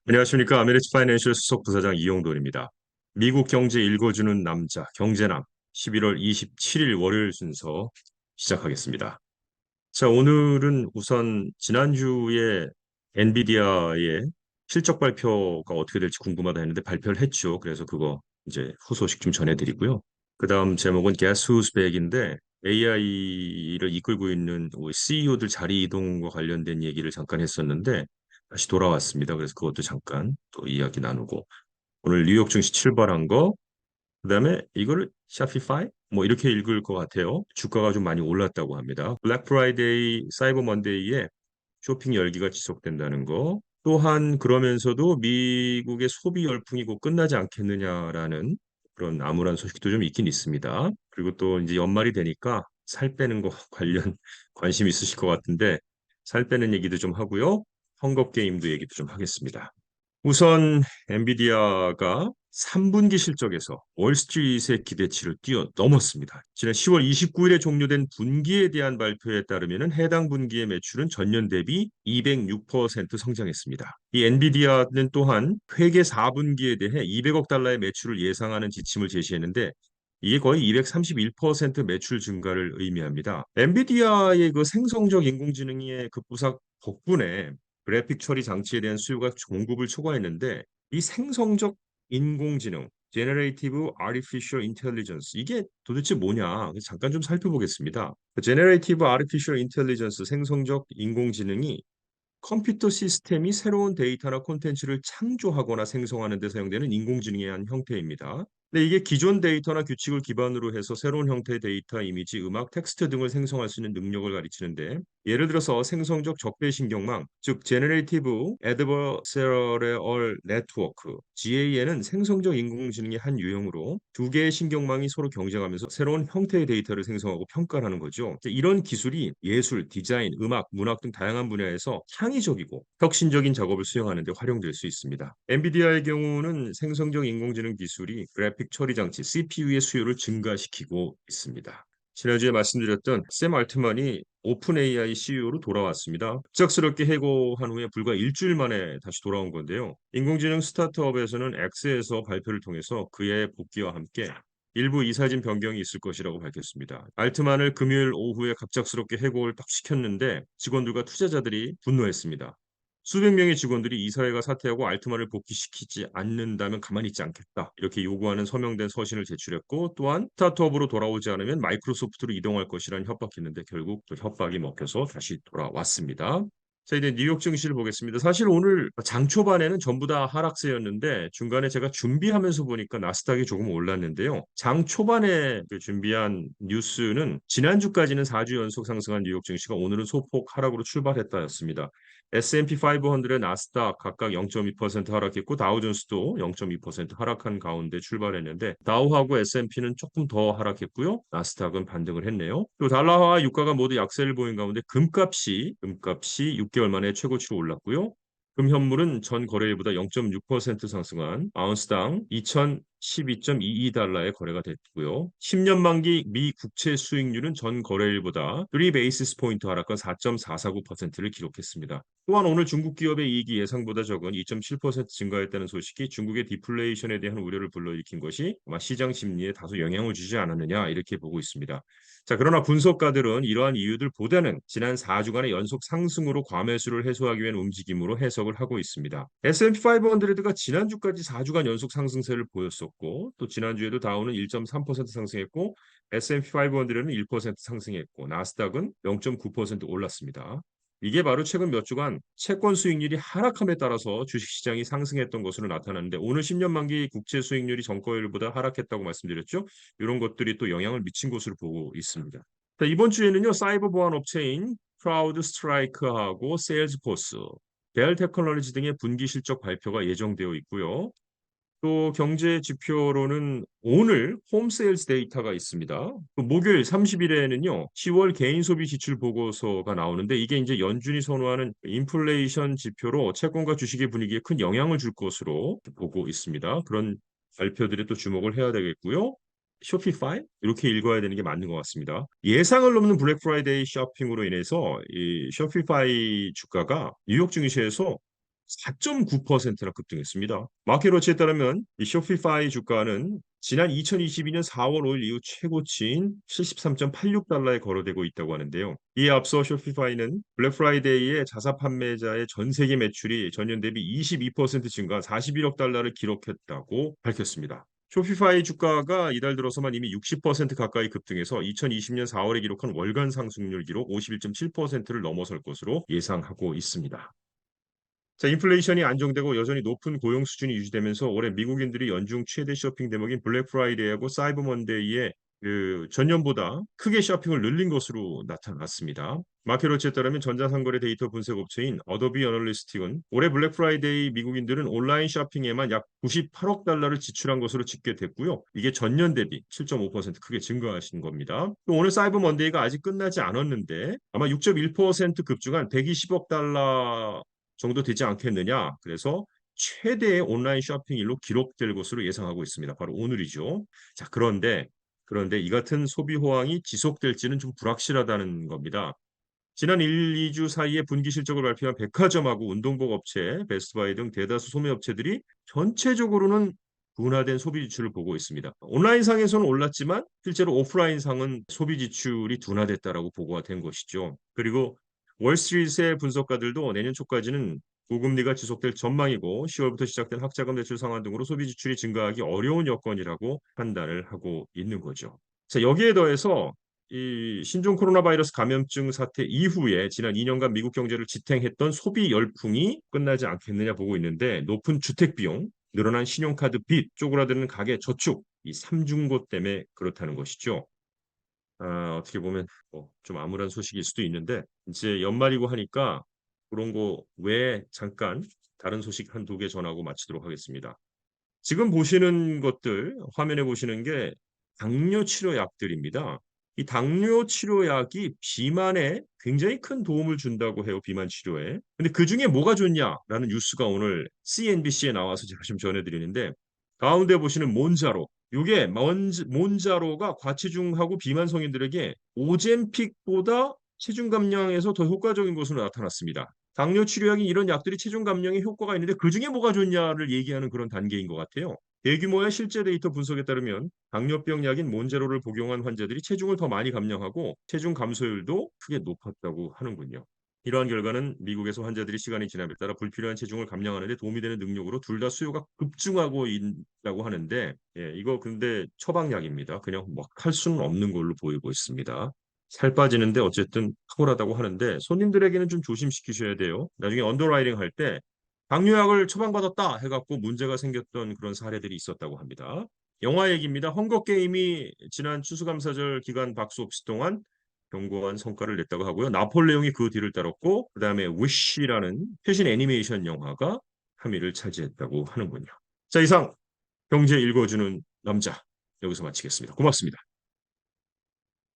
안녕하십니까. 아메리츠 파이낸셜 수석 부사장 이용돈입니다. 미국 경제 읽어주는 남자, 경제남, 11월 27일 월요일 순서 시작하겠습니다. 자, 오늘은 우선 지난주에 엔비디아의 실적 발표가 어떻게 될지 궁금하다 했는데 발표를 했죠. 그래서 그거 이제 후소식 좀 전해드리고요. 그 다음 제목은 Guess Who's Back인데 AI를 이끌고 있는 CEO들 자리 이동과 관련된 얘기를 잠깐 했었는데 다시 돌아왔습니다. 그래서 그것도 잠깐 또 이야기 나누고 오늘 뉴욕 증시 출발한 거, 그다음에 이거를 샤피파이 뭐 이렇게 읽을 것 같아요. 주가가 좀 많이 올랐다고 합니다. 블랙 프라이데이, 사이버 먼데이에 쇼핑 열기가 지속된다는 거. 또한 그러면서도 미국의 소비 열풍이 곧 끝나지 않겠느냐라는 그런 암울한 소식도 좀 있긴 있습니다. 그리고 또 이제 연말이 되니까 살 빼는 거 관련 관심 있으실 것 같은데 살 빼는 얘기도 좀 하고요. 헝거 게임도 얘기도 좀 하겠습니다. 우선 엔비디아가 3분기 실적에서 월스트리트의 기대치를 뛰어넘었습니다. 지난 10월 29일에 종료된 분기에 대한 발표에 따르면 해당 분기의 매출은 전년 대비 206% 성장했습니다. 이 엔비디아는 또한 회계 4분기에 대해 200억 달러의 매출을 예상하는 지침을 제시했는데 이게 거의 231% 매출 증가를 의미합니다. 엔비디아의 그 생성적 인공지능의 급부상 덕분에 그래픽 처리 장치에 대한 수요가 공급을 초과했는데 이 생성적 인공지능, Generative Artificial Intelligence 이게 도대체 뭐냐? 잠깐 좀 살펴보겠습니다. Generative Artificial Intelligence 생성적 인공지능이 컴퓨터 시스템이 새로운 데이터나 콘텐츠를 창조하거나 생성하는 데 사용되는 인공지능의 한 형태입니다. 근데 이게 기존 데이터나 규칙을 기반으로 해서 새로운 형태의 데이터, 이미지, 음악, 텍스트 등을 생성할 수 있는 능력을 가리키는데 예를 들어서 생성적 적대신경망, 즉 Generative Adversarial Network, GAN은 생성적 인공지능의 한 유형으로 두 개의 신경망이 서로 경쟁하면서 새로운 형태의 데이터를 생성하고 평가를 하는 거죠. 이런 기술이 예술, 디자인, 음악, 문학 등 다양한 분야에서 창의적이고 혁신적인 작업을 수행하는 데 활용될 수 있습니다. 엔비디아의 경우는 생성적 인공지능 기술이 그래픽 처리 장치 CPU의 수요를 증가시키고 있습니다. 지난주에 말씀드렸던 샘 알트만이 오픈 AI CEO로 돌아왔습니다. 갑작스럽게 해고한 후에 불과 일주일 만에 다시 돌아온 건데요. 인공지능 스타트업에서는 X에서 발표를 통해서 그의 복귀와 함께 일부 이사진 변경이 있을 것이라고 밝혔습니다. 알트만을 금요일 오후에 갑작스럽게 해고를 딱 시켰는데 직원들과 투자자들이 분노했습니다. 수백 명의 직원들이 이사회가 사퇴하고 알트만을 복귀시키지 않는다면 가만히 있지 않겠다. 이렇게 요구하는 서명된 서신을 제출했고 또한 스타트업으로 돌아오지 않으면 마이크로소프트로 이동할 것이라는 협박했는데 결국 또 협박이 먹혀서 다시 돌아왔습니다. 자, 이제 뉴욕 증시를 보겠습니다. 사실 오늘 장 초반에는 전부 다 하락세였는데 중간에 제가 준비하면서 보니까 나스닥이 조금 올랐는데요. 장 초반에 그 준비한 뉴스는 지난주까지는 4주 연속 상승한 뉴욕 증시가 오늘은 소폭 하락으로 출발했다였습니다. S&P 500, 나스닥 각각 0.2% 하락했고 다우존스도 0.2% 하락한 가운데 출발했는데 다우하고 S&P는 조금 더 하락했고요. 나스닥은 반등을 했네요. 또 달러와 유가가 모두 약세를 보인 가운데 금값이 6개월 만에 최고치로 올랐고요. 금 현물은 전 거래일보다 0.6% 상승한 아운스당 2012.22달러에 거래가 됐고요. 10년 만기 미 국채 수익률은 전 거래일보다 3 베이시스 포인트 하락한 4.449%를 기록했습니다. 또한 오늘 중국 기업의 이익이 예상보다 적은 2.7% 증가했다는 소식이 중국의 디플레이션에 대한 우려를 불러일으킨 것이 아마 시장 심리에 다소 영향을 주지 않았느냐 이렇게 보고 있습니다. 자, 그러나 분석가들은 이러한 이유들보다는 지난 4주간의 연속 상승으로 과매수를 해소하기 위한 움직임으로 해석을 하고 있습니다. S&P 500가 지난주까지 4주간 연속 상승세를 보였었고 또 지난주에도 다우는 1.3% 상승했고 S&P 500는 1% 상승했고 나스닥은 0.9% 올랐습니다. 이게 바로 최근 몇 주간 채권 수익률이 하락함에 따라서 주식시장이 상승했던 것으로 나타나는데 오늘 10년 만기 국채 수익률이 전거래일보다 하락했다고 말씀드렸죠. 이런 것들이 또 영향을 미친 것으로 보고 있습니다. 자, 이번 주에는요. 사이버 보안 업체인 크라우드 스트라이크하고 세일즈포스, 델 테크놀로지 등의 분기 실적 발표가 예정되어 있고요. 또 경제 지표로는 오늘 홈 세일즈 데이터가 있습니다. 또 목요일 30일에는요. 10월 개인 소비 지출 보고서가 나오는데 이게 이제 연준이 선호하는 인플레이션 지표로 채권과 주식의 분위기에 큰 영향을 줄 것으로 보고 있습니다. 그런 발표들에 또 주목을 해야 되겠고요. 쇼피파이 이렇게 읽어야 되는 게 맞는 것 같습니다. 예상을 넘는 블랙 프라이데이 쇼핑으로 인해서 이 쇼피파이 주가가 뉴욕 증시에서 4.9%나 급등했습니다. 마켓워치에 따르면 이 쇼피파이 주가는 지난 2022년 4월 5일 이후 최고치인 73.86달러에 거래되고 있다고 하는데요. 이에 앞서 쇼피파이는 블랙 프라이데이에 자사 판매자의 전 세계 매출이 전년 대비 22% 증가한 41억 달러를 기록했다고 밝혔습니다. 쇼피파이 주가가 이달 들어서만 이미 60% 가까이 급등해서 2020년 4월에 기록한 월간 상승률 기록 51.7%를 넘어설 것으로 예상하고 있습니다. 자, 인플레이션이 안정되고 여전히 높은 고용 수준이 유지되면서 올해 미국인들이 연중 최대 쇼핑 대목인 블랙 프라이데이하고 사이버 먼데이에 전년보다 크게 쇼핑을 늘린 것으로 나타났습니다. 마켓워치에 따르면 전자상거래 데이터 분석 업체인 어도비 어널리스틱은 올해 블랙 프라이데이 미국인들은 온라인 쇼핑에만 약 98억 달러를 지출한 것으로 집계됐고요. 이게 전년 대비 7.5% 크게 증가하신 겁니다. 또 오늘 사이버 먼데이가 아직 끝나지 않았는데 아마 6.1% 급증한 120억 달러 정도 되지 않겠느냐. 그래서 최대의 온라인 쇼핑일로 기록될 것으로 예상하고 있습니다. 바로 오늘이죠. 자, 그런데 이 같은 소비 호황이 지속될지는 좀 불확실하다는 겁니다. 지난 1, 2주 사이에 분기 실적을 발표한 백화점하고 운동복 업체, 베스트바이 등 대다수 소매 업체들이 전체적으로는 둔화된 소비 지출을 보고 있습니다. 온라인상에서는 올랐지만 실제로 오프라인상은 소비 지출이 둔화됐다라고 보고가 된 것이죠. 그리고 월스트리트의 분석가들도 내년 초까지는 고금리가 지속될 전망이고 10월부터 시작된 학자금 대출 상환 등으로 소비 지출이 증가하기 어려운 여건이라고 판단을 하고 있는 거죠. 자, 여기에 더해서 이 신종 코로나 바이러스 감염증 사태 이후에 지난 2년간 미국 경제를 지탱했던 소비 열풍이 끝나지 않겠느냐 보고 있는데 높은 주택 비용, 늘어난 신용카드 빚, 쪼그라드는 가계 저축, 이 삼중고 때문에 그렇다는 것이죠. 어떻게 보면 좀 암울한 소식일 수도 있는데 이제 연말이고 하니까 그런 거 외에 잠깐 다른 소식 한두 개 전하고 마치도록 하겠습니다. 지금 보시는 것들, 화면에 보시는 게 당뇨 치료약들입니다. 이 당뇨 치료약이 비만에 굉장히 큰 도움을 준다고 해요, 비만 치료에. 근데 그중에 뭐가 좋냐라는 뉴스가 오늘 CNBC에 나와서 제가 좀 전해드리는데 가운데 보시는 몬자로. 이게 몬자로가 과체중하고 비만 성인들에게 오젬픽보다 체중 감량에서 더 효과적인 것으로 나타났습니다. 당뇨 치료약인 이런 약들이 체중 감량에 효과가 있는데 그중에 뭐가 좋냐를 얘기하는 그런 단계인 것 같아요. 대규모의 실제 데이터 분석에 따르면 당뇨병 약인 몬제로를 복용한 환자들이 체중을 더 많이 감량하고 체중 감소율도 크게 높았다고 하는군요. 이러한 결과는 미국에서 환자들이 시간이 지남에 따라 불필요한 체중을 감량하는 데 도움이 되는 능력으로 둘 다 수요가 급증하고 있다고 하는데 이거 근데 처방약입니다. 그냥 막 할 수는 없는 걸로 보이고 있습니다. 살 빠지는데 어쨌든 탁월하다고 하는데 손님들에게는 좀 조심시키셔야 돼요. 나중에 언더라이팅 할 때 당뇨약을 처방받았다 해갖고 문제가 생겼던 그런 사례들이 있었다고 합니다. 영화 얘기입니다. 헝거게임이 지난 추수감사절 기간 박수 없이 동안 견고한 성과를 냈다고 하고요. 나폴레옹이 그 뒤를 따랐고 그다음에 위시라는 최신 애니메이션 영화가 3위를 차지했다고 하는군요. 자, 이상 경제 읽어주는 남자 여기서 마치겠습니다. 고맙습니다.